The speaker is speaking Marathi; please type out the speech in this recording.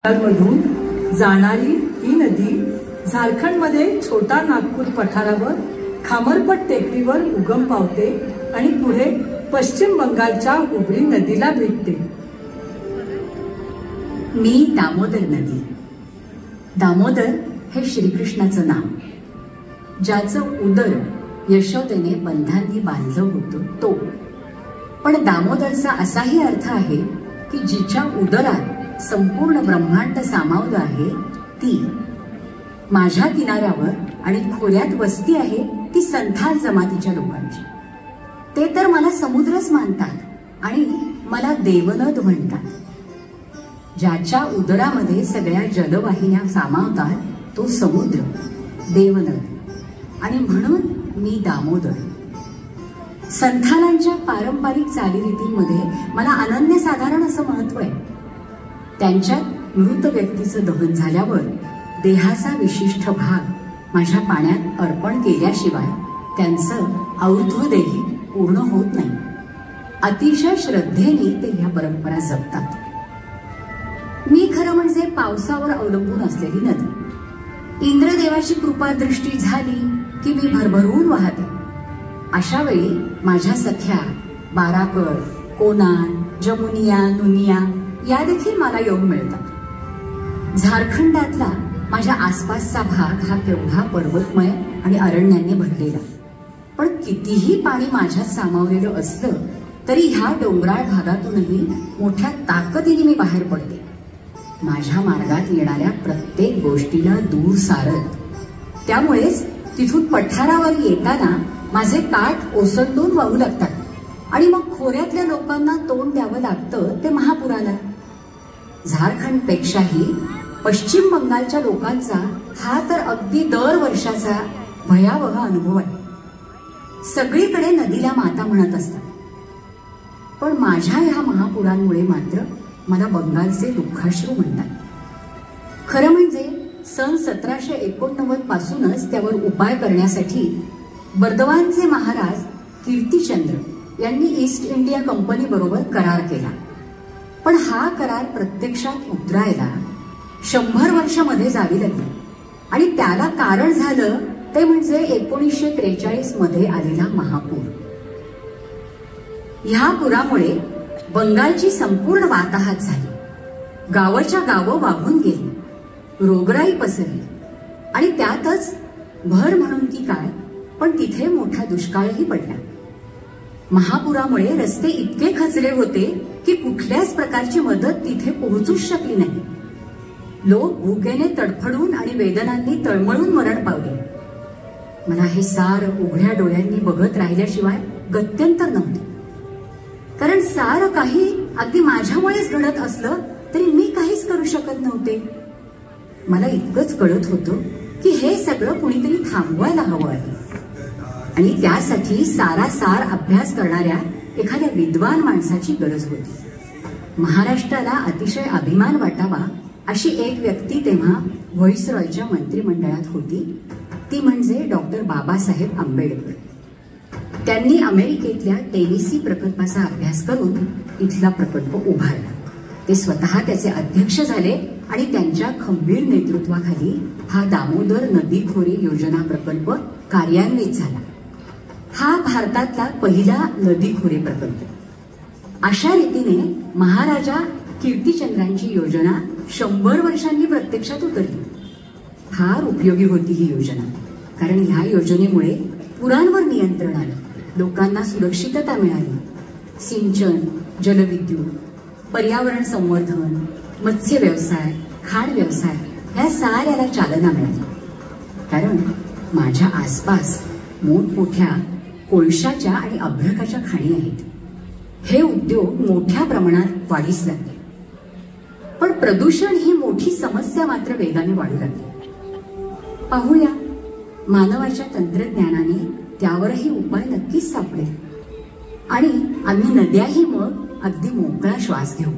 मधून जाणारी ही नदी झारखंडमध्ये छोटा नागपूर पठारावर खामरपट टेकडीवर उगम पावते आणि पुढे पश्चिम बंगालच्या हुगळी नदीला भेटते। मी दामोदर नदी। दामोदर हे श्रीकृष्णाचं नाव, ज्याचं उदर यशोदेने बंधांनी बांधलं होतं तो। पण दामोदरचा असाही अर्थ आहे की जिच्या उदरात संपूर्ण ब्रह्मांड सामावलं आहे ती। माझ्या किनाऱ्यावर आणि खोऱ्यात वस्ती आहे ती संथाल जमातीच्या लोकांची। ते तर मला समुद्रच मानतात आणि मला देवनद म्हणतात। ज्याच्या उदरामध्ये सगळ्या जलवाहिन्या सामावतात तो समुद्र, देवनद, आणि म्हणून मी दामोदर। संथालांच्या पारंपरिक चालीरीतींमध्ये मला अनन्यसाधारण असं महत्व आहे। त्यांच्यात मृत व्यक्तीचं दहन झाल्यावर देहाचा विशिष्ट भाग माझ्या पाण्यात अर्पण केल्याशिवाय त्यांचं और्ध्वदेही पूर्ण होत नाही। अतिशय श्रद्धेने ते ह्या परंपरा जपतात। मी खरं म्हणजे पावसावर अवलंबून असलेली नदी। इंद्रदेवाची कृपादृष्टी झाली की मी भरभरून वाहते। अशा वेळी माझ्या सख्या बाराकळ, कोनान, जमुनिया, नुनिया या देखील मला येऊन मिळतात। झारखंडातला माझ्या आसपासचा भाग हा केवढा पर्वतमय आणि अरण्यांनी भरलेला, पण कितीही पाणी माझ्यात सामावलेलं असलं तरी ह्या डोंगराळ भागातूनही मोठ्या ताकदीने मी बाहेर पडते, माझ्या मार्गात येणाऱ्या प्रत्येक गोष्टीला दूर सारत। त्यामुळेच तिथून पठारावर येताना माझे काठ ओसंडून वाहू लागतात आणि मग खोऱ्यातल्या लोकांना तोंड द्यावं लागतं ते महापुराला। झारखंडपेक्षाही पश्चिम बंगालच्या लोकांचा हा तर अगदी दरवर्षाचा भयावह अनुभव आहे। सगळीकडे नदीला माता म्हणत असतात, पण माझ्या ह्या महापुरांमुळे मात्र मला बंगालचे दुःखाश्रू म्हणतात। खरं म्हणजे सन 1789 पासूनच त्यावर उपाय करण्यासाठी बर्दवानचे महाराज कीर्तिचंद्र यांनी ईस्ट इंडिया कंपनी बरोबर करार केला। पण हा करार प्रत्यक्षात उतरायला 100 वर्ष मध्ये जावी लागली आणि त्याला कारण झालं ते म्हणजे 1943 मध्ये आलेला महापूर। ह्या पुरामुळे बंगालची संपूर्ण वाताहत झाली, गावाच्या गावं वाहून गेली, रोगराई पसरली आणि त्यातच भर म्हणून की काय पण तिथे मोठा दुष्काळही पडला। महापुरामुळे रस्ते इतके खचले होते की कुठल्याच प्रकारची मदत तिथे पोहोचूच शकली नाही। लोक भुकेने तडफडून आणि वेदनांनी तळमळून मरण पावले। मला हे सार उघड्या डोळ्यांनी बघत राहिल्याशिवाय गत्यंतर नव्हते, कारण सार काही अगदी माझ्यामुळेच घडत असलं तरी मी काहीच करू शकत नव्हते। मला इतकंच कळत होतं की हे सगळं कुणीतरी थांबवायला हवं आहे आणि त्यासाठी सारासार अभ्यास करणाऱ्या एखाद्या विद्वान माणसाची गरज होती। महाराष्ट्राला अतिशय अभिमान वाटावा अशी एक व्यक्ती तेव्हा व्हॉइसरॉयच्या मंत्रिमंडळात होती, ती म्हणजे डॉक्टर बाबासाहेब आंबेडकर। त्यांनी अमेरिकेतल्या टेनेसी प्रकल्पाचा अभ्यास करून इथला प्रकल्प उभारला। ते स्वतः त्याचे अध्यक्ष झाले आणि त्यांच्या खंबीर नेतृत्वाखाली हा दामोदर नदी खोरे योजना प्रकल्प कार्यान्वित झाला। हा भारतातला पहिला नदी खोरे प्रकल्प। अशा रीतीने महाराजा कीर्तिचंद्रांची योजना 100 वर्षांनी प्रत्यक्षात उतरली। फार उपयोगी होती ही योजना, कारण ह्या योजनेमुळे पुरांवर नियंत्रण आलं, लोकांना सुरक्षितता मिळाली, सिंचन, जलविद्युत, पर्यावरण संवर्धन, मत्स्य व्यवसाय, खाण व्यवसाय ह्या साऱ्याला चालना मिळाली। कारण माझ्या आसपास मोठमोठ्या कोळशाच्या आणि अभ्रकाच्या खाणी आहेत। हे उद्योग मोठ्या प्रमाणात वाढीस लागले, पण प्रदूषण ही मोठी समस्या मात्र वेगाने वाढू लागली। पाहूया, मानवाच्या तंत्रज्ञानाने त्यावरही उपाय नक्कीच सापडेल आणि आम्ही नद्याही मग अगदी मोकळा श्वास घेऊ।